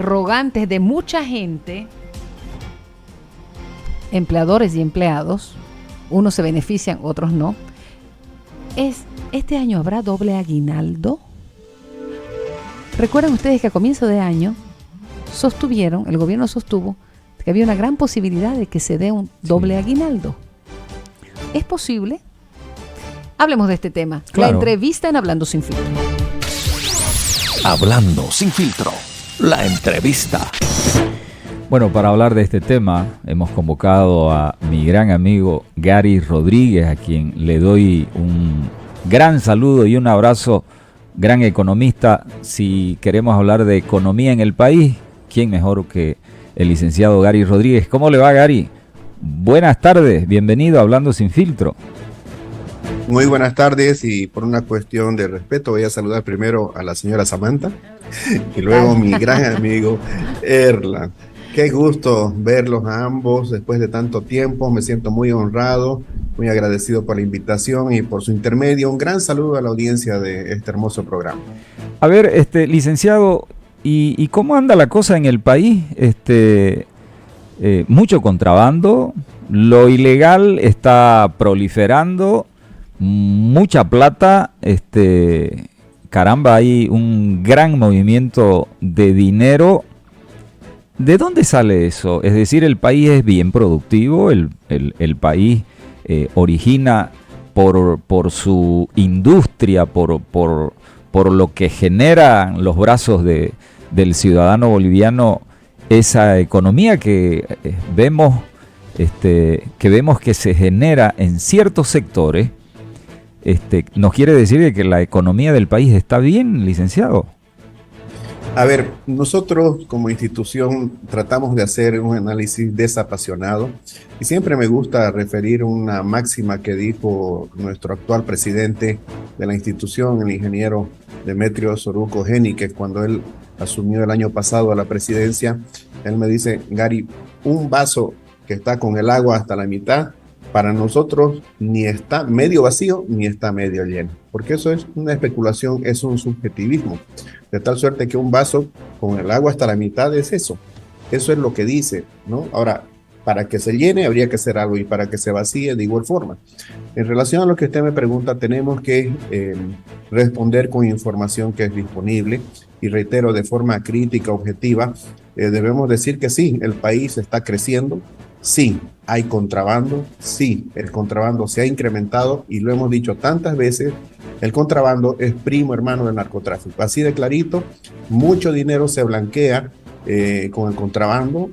interrogantes de mucha gente, empleadores y empleados, unos se benefician, otros no, es, ¿este año habrá doble aguinaldo? Recuerden ustedes que a comienzo de año el gobierno sostuvo que había una gran posibilidad de que se dé un doble aguinaldo. ¿Es posible? Hablemos de este tema. Claro. La entrevista en Hablando Sin Filtro. Hablando Sin Filtro, la entrevista. Bueno, para hablar de este tema hemos convocado a mi gran amigo Gary Rodríguez, a quien le doy un gran saludo y un abrazo, gran economista. Si queremos hablar de economía en el país, ¿quién mejor que el licenciado Gary Rodríguez? ¿Cómo le va, Gary? Buenas tardes, bienvenido a Hablando Sin Filtro. Muy buenas tardes, y por una cuestión de respeto voy a saludar primero a la señora Samantha y luego a mi gran amigo Erlan. Qué gusto verlos a ambos después de tanto tiempo. Me siento muy honrado, muy agradecido por la invitación y por su intermedio. Un gran saludo a la audiencia de este hermoso programa. A ver, licenciado, ¿y cómo anda la cosa en el país? Mucho contrabando, lo ilegal está proliferando, mucha plata, caramba, hay un gran movimiento de dinero. ¿De dónde sale eso? Es decir, el país es bien productivo, el país origina por su industria, por lo que generan los brazos del ciudadano boliviano, esa economía que vemos que se genera en ciertos sectores. ¿Nos quiere decir que la economía del país está bien, licenciado? A ver, nosotros como institución tratamos de hacer un análisis desapasionado y siempre me gusta referir una máxima que dijo nuestro actual presidente de la institución, el ingeniero Demetrio Soruco Géniquez, cuando él asumió el año pasado a la presidencia. Él me dice: Gary, un vaso que está con el agua hasta la mitad, para nosotros ni está medio vacío ni está medio lleno, porque eso es una especulación, es un subjetivismo, de tal suerte que un vaso con el agua hasta la mitad es eso es lo que dice, ¿no? Ahora, para que se llene habría que hacer algo, y para que se vacíe de igual forma. En relación a lo que usted me pregunta, tenemos que responder con información que es disponible, y reitero, de forma crítica, objetiva. Debemos decir que sí, el país está creciendo. Sí, hay contrabando, sí, el contrabando se ha incrementado, y lo hemos dicho tantas veces, el contrabando es primo hermano del narcotráfico. Así de clarito, mucho dinero se blanquea con el contrabando,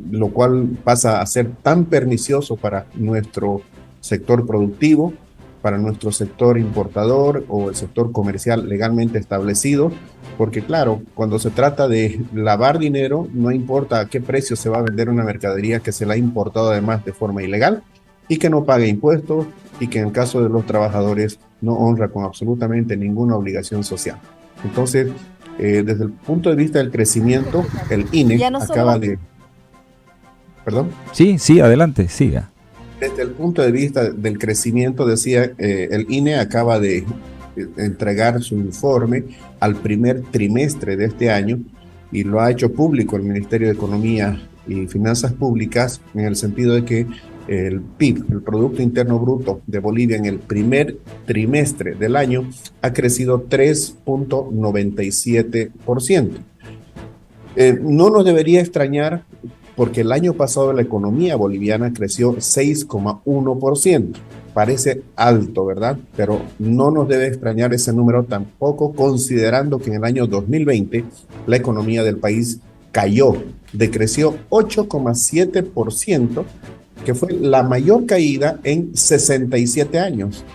lo cual pasa a ser tan pernicioso para nuestro sector productivo, para nuestro sector importador o el sector comercial legalmente establecido, porque claro, cuando se trata de lavar dinero, no importa a qué precio se va a vender una mercadería que se la ha importado además de forma ilegal y que no pague impuestos, y que en el caso de los trabajadores no honra con absolutamente ninguna obligación social. Entonces, desde el punto de vista del crecimiento, el INE acaba de... ¿Perdón? Sí, adelante, siga. Desde el punto de vista del crecimiento, decía, el INE acaba de entregar su informe al primer trimestre de este año, y lo ha hecho público el Ministerio de Economía y Finanzas Públicas, en el sentido de que el PIB, el Producto Interno Bruto de Bolivia, en el primer trimestre del año ha crecido 3.97%. No nos debería extrañar, porque el año pasado la economía boliviana creció 6,1%. Parece alto, ¿verdad? Pero no nos debe extrañar ese número tampoco, considerando que en el año 2020 la economía del país decreció 8,7%, que fue la mayor caída en 67 años.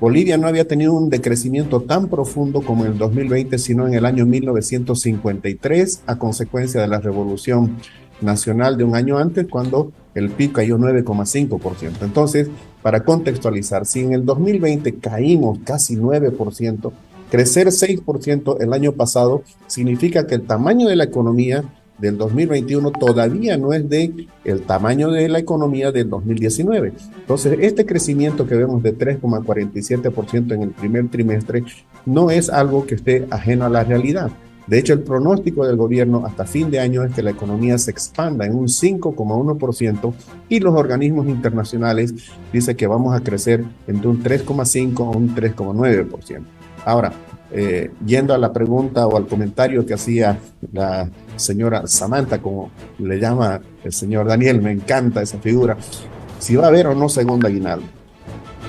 Bolivia no había tenido un decrecimiento tan profundo como en el 2020, sino en el año 1953, a consecuencia de la Revolución Nacional de un año antes, cuando el PIB cayó 9,5%. Entonces, para contextualizar, si en el 2020 caímos casi 9%, crecer 6% el año pasado significa que el tamaño de la economía del 2021 todavía no es de el tamaño de la economía del 2019. Entonces, este crecimiento que vemos de 3,47% en el primer trimestre no es algo que esté ajeno a la realidad. De hecho, el pronóstico del gobierno hasta fin de año es que la economía se expanda en un 5,1% y los organismos internacionales dicen que vamos a crecer entre un 3,5 a un 3,9%. Ahora, yendo a la pregunta o al comentario que hacía la señora Samantha, como le llama el señor Daniel, me encanta esa figura, si va a haber o no segundo aguinaldo.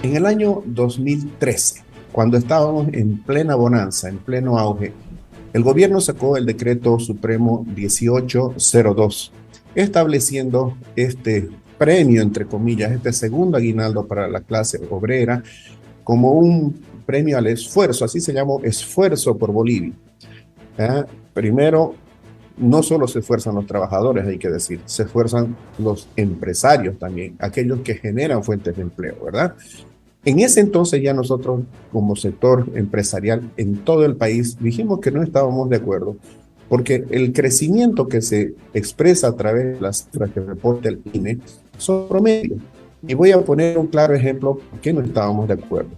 En el año 2013, cuando estábamos en plena bonanza, en pleno auge, el gobierno sacó el decreto supremo 1802, estableciendo este premio, entre comillas, este segundo aguinaldo para la clase obrera, como un premio al esfuerzo, así se llamó, esfuerzo por Bolivia. Primero, no solo se esfuerzan los trabajadores, hay que decir, se esfuerzan los empresarios también, aquellos que generan fuentes de empleo, ¿verdad? En ese entonces ya nosotros, como sector empresarial en todo el país, dijimos que no estábamos de acuerdo, porque el crecimiento que se expresa a través de las cifras que reporta el INE son promedios. Y voy a poner un claro ejemplo por qué no estábamos de acuerdo.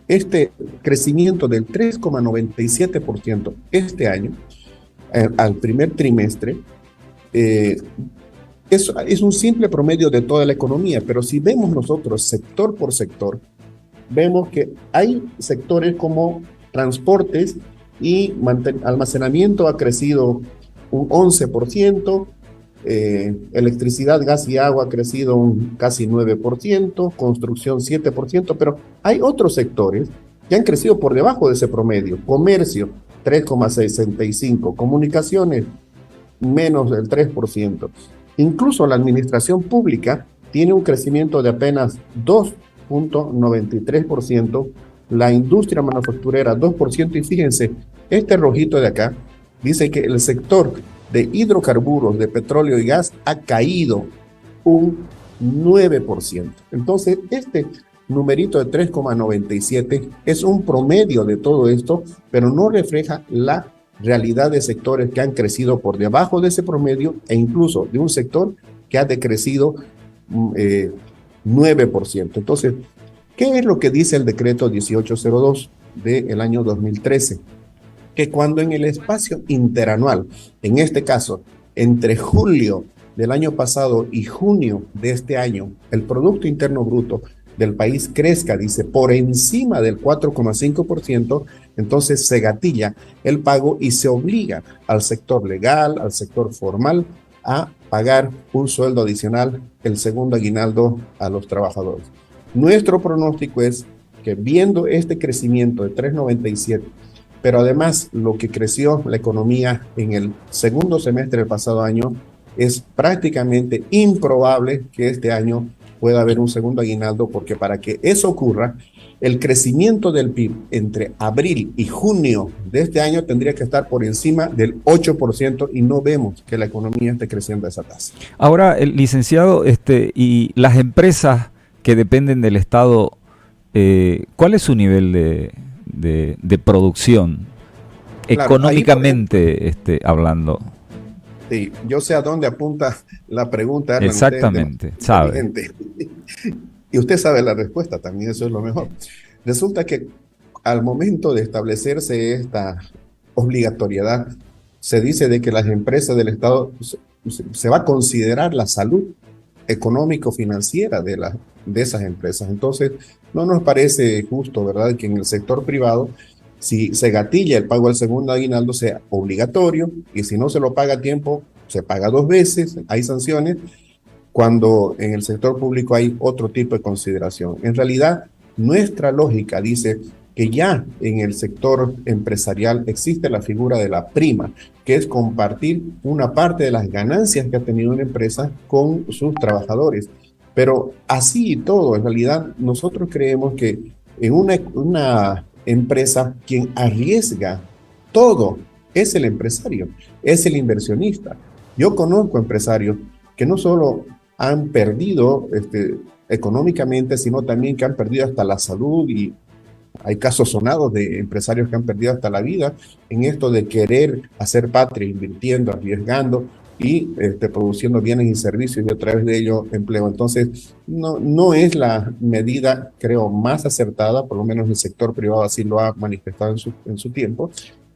Este crecimiento del 3,97% este año, al primer trimestre, es un simple promedio de toda la economía, pero si vemos nosotros sector por sector, vemos que hay sectores como transportes y almacenamiento ha crecido un 11%, electricidad, gas y agua ha crecido un casi 9%, construcción 7%, pero hay otros sectores que han crecido por debajo de ese promedio. Comercio 3,65%, comunicaciones menos del 3%. Incluso la administración pública tiene un crecimiento de apenas 2,93%, la industria manufacturera 2%, y fíjense, este rojito de acá dice que el sector de hidrocarburos, de petróleo y gas ha caído un 9%. Entonces, este numerito de 3,97 es un promedio de todo esto, pero no refleja la realidad de sectores que han crecido por debajo de ese promedio e incluso de un sector que ha decrecido 9%. Entonces, ¿qué es lo que dice el decreto 1802 del año 2013? Que cuando en el espacio interanual, en este caso, entre julio del año pasado y junio de este año, el Producto Interno Bruto del país crezca, dice, por encima del 4,5%, entonces se gatilla el pago y se obliga al sector legal, al sector formal, a pagar un sueldo adicional, el segundo aguinaldo a los trabajadores. Nuestro pronóstico es que viendo este crecimiento de 3,97, pero además lo que creció la economía en el segundo semestre del pasado año, es prácticamente improbable que este año pueda haber un segundo aguinaldo, porque para que eso ocurra, el crecimiento del PIB entre abril y junio de este año tendría que estar por encima del 8% y no vemos que la economía esté creciendo a esa tasa. Ahora, el licenciado, y las empresas que dependen del Estado, ¿cuál es su nivel de producción, claro, económicamente hablando? Sí, yo sé a dónde apunta la pregunta. Exactamente, sabe. Y usted sabe la respuesta también, eso es lo mejor. Resulta que al momento de establecerse esta obligatoriedad, se dice de que las empresas del Estado se va a considerar la salud económico-financiera de esas empresas. Entonces, no nos parece justo, ¿verdad?, que en el sector privado, si se gatilla el pago del segundo aguinaldo, sea obligatorio, y si no se lo paga a tiempo, se paga 2 veces, hay sanciones, cuando en el sector público hay otro tipo de consideración. En realidad, nuestra lógica dice que ya en el sector empresarial existe la figura de la prima, que es compartir una parte de las ganancias que ha tenido una empresa con sus trabajadores. Pero así y todo, en realidad, nosotros creemos que en una empresa, quien arriesga todo es el empresario, es el inversionista. Yo conozco empresarios que no solo han perdido económicamente, sino también que han perdido hasta la salud, y hay casos sonados de empresarios que han perdido hasta la vida en esto de querer hacer patria, invirtiendo, arriesgando y produciendo bienes y servicios y a través de ello empleo. Entonces, no es la medida, creo, más acertada, por lo menos el sector privado así lo ha manifestado en su tiempo,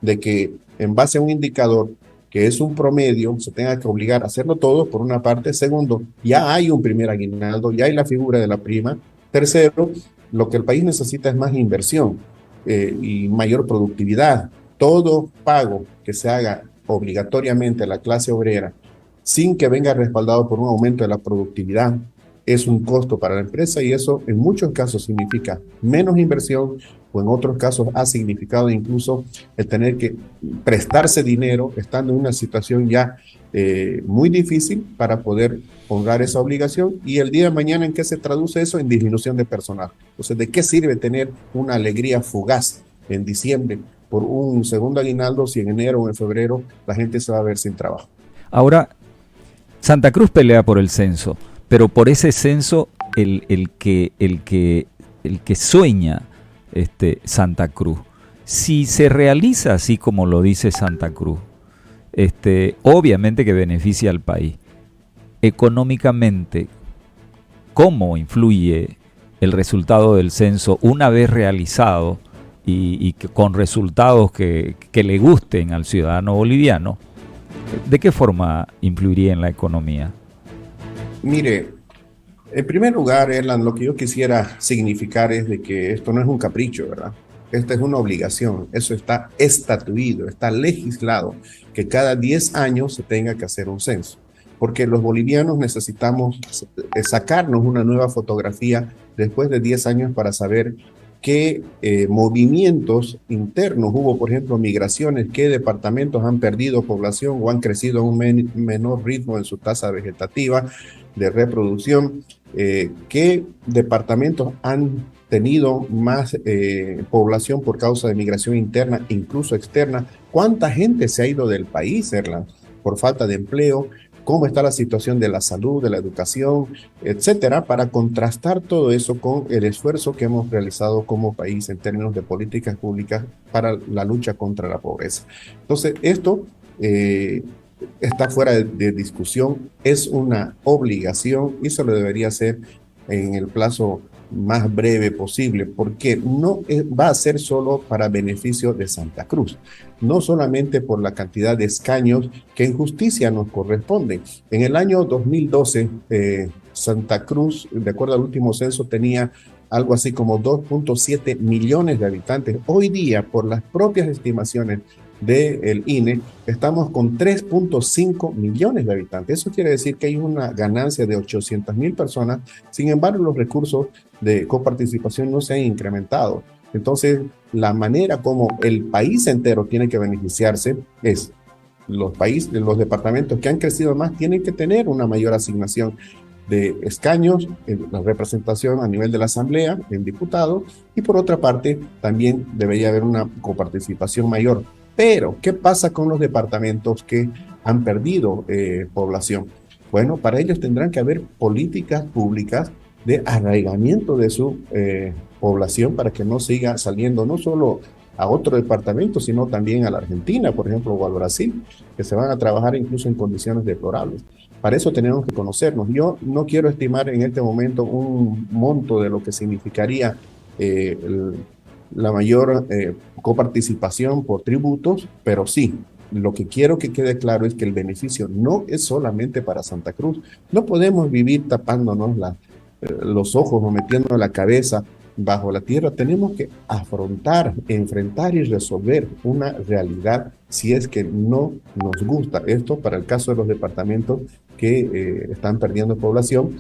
de que en base a un indicador que es un promedio, se tenga que obligar a hacerlo todo, por una parte. Segundo, ya hay un primer aguinaldo, ya hay la figura de la prima. Tercero, lo que el país necesita es más inversión y mayor productividad. Todo pago que se haga obligatoriamente a la clase obrera, sin que venga respaldado por un aumento de la productividad, es un costo para la empresa, y eso en muchos casos significa menos inversión, o en otros casos ha significado incluso el tener que prestarse dinero estando en una situación ya muy difícil para poder honrar esa obligación. Y el día de mañana, ¿en qué se traduce eso? En disminución de personal. Entonces, ¿de qué sirve tener una alegría fugaz en diciembre por un segundo aguinaldo si en enero o en febrero la gente se va a ver sin trabajo? Ahora, Santa Cruz pelea por el censo, pero por ese censo el que sueña Santa Cruz, si se realiza así como lo dice Santa Cruz, obviamente que beneficia al país. Económicamente, ¿cómo influye el resultado del censo una vez realizado y con resultados que le gusten al ciudadano boliviano? ¿De qué forma influiría en la economía? Mire, en primer lugar, Erland, lo que yo quisiera significar es de que esto no es un capricho, ¿verdad? Esta es una obligación, eso está estatuido, está legislado, que cada 10 años se tenga que hacer un censo, porque los bolivianos necesitamos sacarnos una nueva fotografía después de 10 años para saber qué movimientos internos hubo, por ejemplo, migraciones, qué departamentos han perdido población o han crecido a un menor ritmo en su tasa vegetativa de reproducción, qué departamentos han tenido más población por causa de migración interna, incluso externa, cuánta gente se ha ido del país, Erland, por falta de empleo, cómo está la situación de la salud, de la educación, etcétera, para contrastar todo eso con el esfuerzo que hemos realizado como país en términos de políticas públicas para la lucha contra la pobreza. Entonces, esto está fuera de discusión, es una obligación y se lo debería hacer en el plazo más breve posible, porque no va a ser solo para beneficio de Santa Cruz, no solamente por la cantidad de escaños que en justicia nos corresponden. En el año 2012, Santa Cruz, de acuerdo al último censo, tenía algo así como 2.7 millones de habitantes. Hoy día, por las propias estimaciones del INE, estamos con 3.5 millones de habitantes. Eso quiere decir que hay una ganancia de 800,000 personas. Sin embargo, los recursos de coparticipación no se han incrementado. Entonces, la manera como el país entero tiene que beneficiarse es los departamentos que han crecido más tienen que tener una mayor asignación de escaños, en la representación a nivel de la Asamblea, en diputados, y por otra parte, también debería haber una coparticipación mayor. Pero, ¿qué pasa con los departamentos que han perdido población? Bueno, para ellos tendrán que haber políticas públicas de arraigamiento de su población para que no siga saliendo no solo a otro departamento, sino también a la Argentina, por ejemplo, o al Brasil, que se van a trabajar incluso en condiciones deplorables. Para eso tenemos que conocernos. Yo no quiero estimar en este momento un monto de lo que significaría la mayor coparticipación por tributos, pero sí, lo que quiero que quede claro es que el beneficio no es solamente para Santa Cruz. No podemos vivir tapándonos los ojos o metiendo la cabeza bajo la tierra. Tenemos que afrontar, enfrentar y resolver una realidad si es que no nos gusta. Esto para el caso de los departamentos que están perdiendo población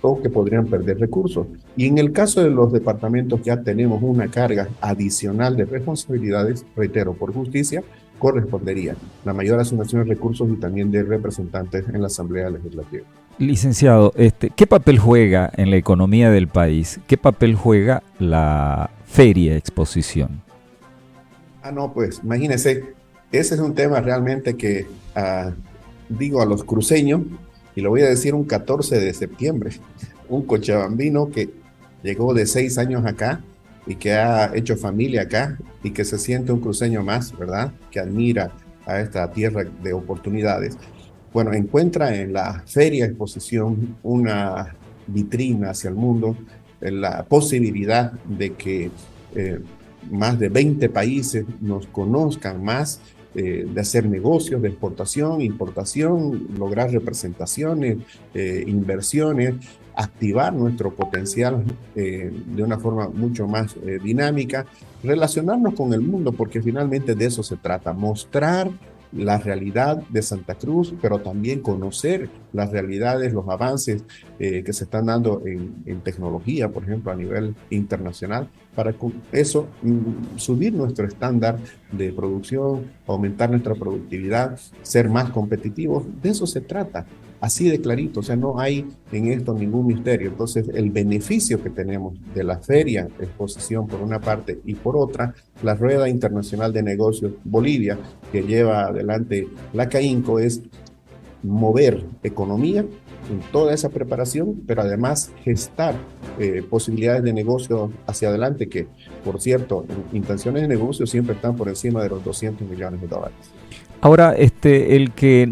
o que podrían perder recursos. Y en el caso de los departamentos que ya tenemos una carga adicional de responsabilidades, reitero, por justicia, correspondería la mayor asignación de recursos y también de representantes en la Asamblea Legislativa. Licenciado, ¿qué papel juega en la economía del país? ¿Qué papel juega la feria exposición? No, pues imagínense, ese es un tema realmente que digo a los cruceños, y lo voy a decir un 14 de septiembre, un cochabambino que llegó de 6 años acá y que ha hecho familia acá y que se siente un cruceño más, ¿verdad? Que admira a esta tierra de oportunidades. Bueno, encuentra en la feria exposición una vitrina hacia el mundo, la posibilidad de que más de 20 países nos conozcan más, de hacer negocios de exportación, importación, lograr representaciones, inversiones, activar nuestro potencial de una forma mucho más dinámica, relacionarnos con el mundo, porque finalmente de eso se trata, mostrar la realidad de Santa Cruz, pero también conocer las realidades, los avances que se están dando en tecnología, por ejemplo, a nivel internacional, para con eso subir nuestro estándar de producción, aumentar nuestra productividad, ser más competitivos. De eso se trata, así de clarito, o sea, no hay en esto ningún misterio. Entonces, el beneficio que tenemos de la feria, exposición por una parte, y por otra, la Rueda Internacional de Negocios Bolivia, que lleva adelante la CAINCO, es mover economía en toda esa preparación, pero además gestar posibilidades de negocio hacia adelante, que, por cierto, intenciones de negocio siempre están por encima de los 200 millones de dólares. Ahora, el que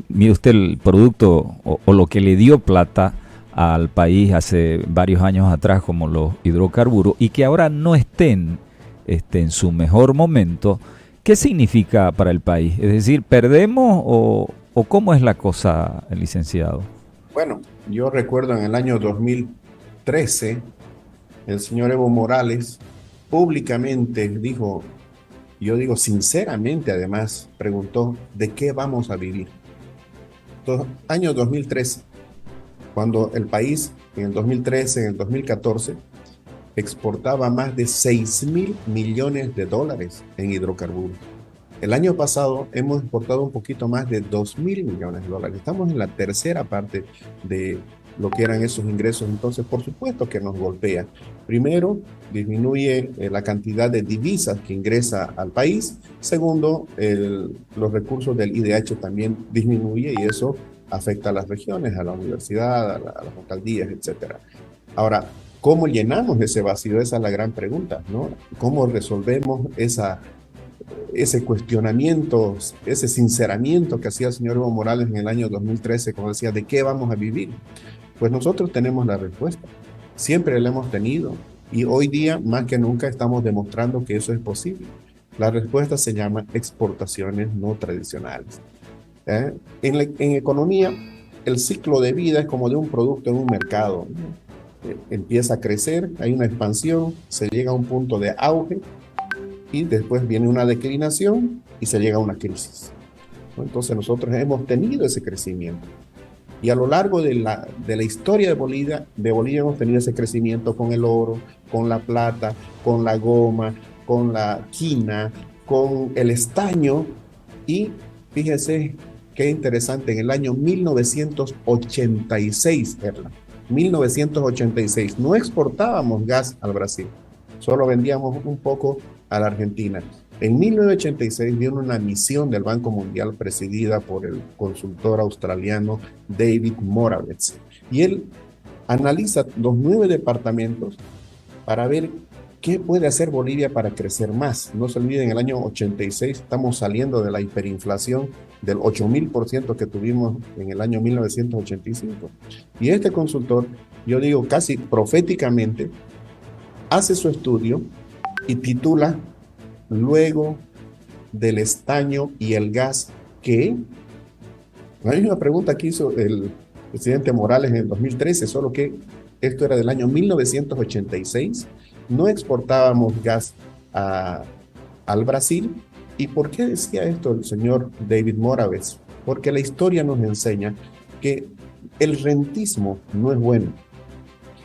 mire usted el producto o lo que le dio plata al país hace varios años atrás, como los hidrocarburos, y que ahora no estén en su mejor momento, ¿qué significa para el país? Es decir, ¿perdemos o cómo es la cosa, licenciado? Bueno, yo recuerdo en el año 2013, el señor Evo Morales públicamente dijo, yo digo sinceramente además, preguntó, ¿de qué vamos a vivir? Entonces, año 2013, cuando el país en el 2013, en el 2014, exportaba más de 6.000 millones de dólares en hidrocarburos. El año pasado hemos exportado un poquito más de 2.000 millones de dólares. Estamos en la tercera parte de lo que eran esos ingresos. Entonces, por supuesto que nos golpea. Primero, disminuye la cantidad de divisas que ingresa al país. Segundo, los recursos del IDH también disminuye y eso afecta a las regiones, a la universidad, a las alcaldías, etc. Ahora, ¿cómo llenamos ese vacío? Esa es la gran pregunta, ¿no? ¿Cómo resolvemos ese cuestionamiento, ese sinceramiento que hacía el señor Evo Morales en el año 2013, cuando decía, ¿de qué vamos a vivir? Pues nosotros tenemos la respuesta, siempre la hemos tenido, y hoy día, más que nunca, estamos demostrando que eso es posible. La respuesta se llama exportaciones no tradicionales. En economía, el ciclo de vida es como de un producto en un mercado, ¿no? Empieza a crecer, hay una expansión, se llega a un punto de auge, y después viene una declinación y se llega a una crisis, ¿no? Entonces nosotros hemos tenido ese crecimiento. Y a lo largo de la historia de Bolivia hemos tenido ese crecimiento con el oro, con la plata, con la goma, con la quina, con el estaño. Y fíjese qué interesante, en el año 1986, Erla, 1986, no exportábamos gas al Brasil, solo vendíamos un poco a la Argentina. En 1986 vino una misión del Banco Mundial presidida por el consultor australiano David Moravec, y él analiza los 9 departamentos para ver qué puede hacer Bolivia para crecer más. No se olviden, en el año 86 estamos saliendo de la hiperinflación del 8.000% que tuvimos en el año 1985. Y este consultor, yo digo casi proféticamente, hace su estudio y titula Luego del estaño y el gas, ¿qué? Hay una pregunta que hizo el presidente Morales en el 2013, solo que esto era del año 1986, no exportábamos gas al Brasil. ¿Y por qué decía esto el señor David Moravec? Porque la historia nos enseña que el rentismo no es bueno,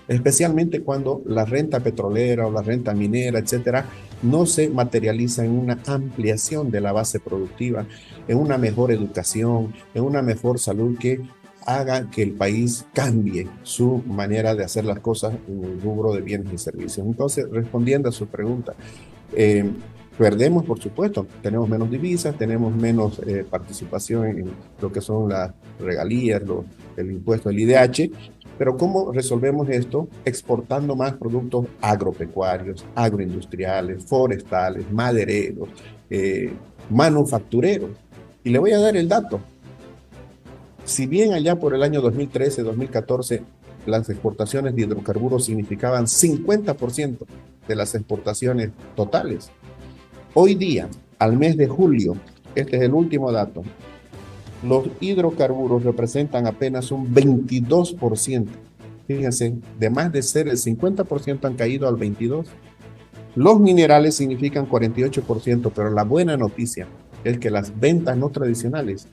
especialmente cuando la renta petrolera o la renta minera, etcétera, no se materializa en una ampliación de la base productiva, en una mejor educación, en una mejor salud que haga que el país cambie su manera de hacer las cosas en el rubro de bienes y servicios. Entonces, respondiendo a su pregunta, perdemos, por supuesto, tenemos menos divisas, tenemos menos participación en lo que son las regalías, el impuesto del IDH. Pero ¿cómo resolvemos esto? Exportando más productos agropecuarios, agroindustriales, forestales, madereros, manufactureros. Y le voy a dar el dato. Si bien allá por el año 2013, 2014, las exportaciones de hidrocarburos significaban 50% de las exportaciones totales. Hoy día, al mes de julio, este es el último dato, los hidrocarburos representan apenas un 22%. Fíjense, de más de ser el 50% han caído al 22%. Los minerales significan 48%, pero la buena noticia es que las ventas no tradicionales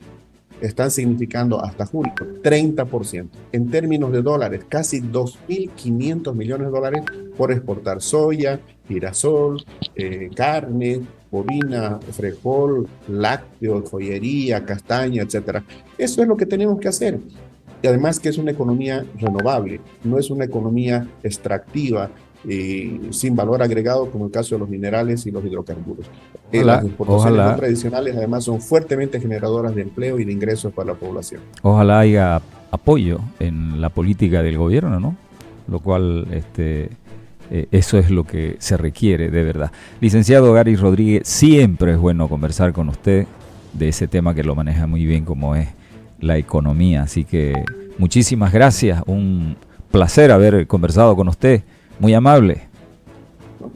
están significando hasta julio 30%. En términos de dólares, casi 2.500 millones de dólares por exportar soya, girasol, carne, bovina, frijol, lácteos, joyería, castaña, etc. Eso es lo que tenemos que hacer. Y además que es una economía renovable, no es una economía extractiva, sin valor agregado, como el caso de los minerales y los hidrocarburos. Las exportaciones no tradicionales además son fuertemente generadoras de empleo y de ingresos para la población. Ojalá haya apoyo en la política del gobierno, ¿no? Lo cual eso es lo que se requiere de verdad. Licenciado Gary Rodríguez, siempre es bueno conversar con usted de ese tema que lo maneja muy bien, como es la economía. Así que muchísimas gracias, un placer haber conversado con usted. Muy amable.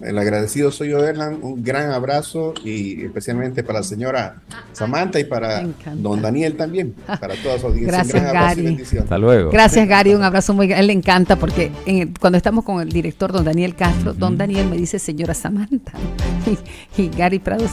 El agradecido soy yo, Erlan. Un gran abrazo y especialmente para la señora Samantha y para don Daniel también, para toda su audiencia. Gracias, un gran abrazo Gary. y bendición. Hasta luego. Gracias, Gary. Un abrazo muy grande. A él le encanta porque cuando estamos con el director, don Daniel Castro, don Daniel me dice señora Samantha y Gary Prados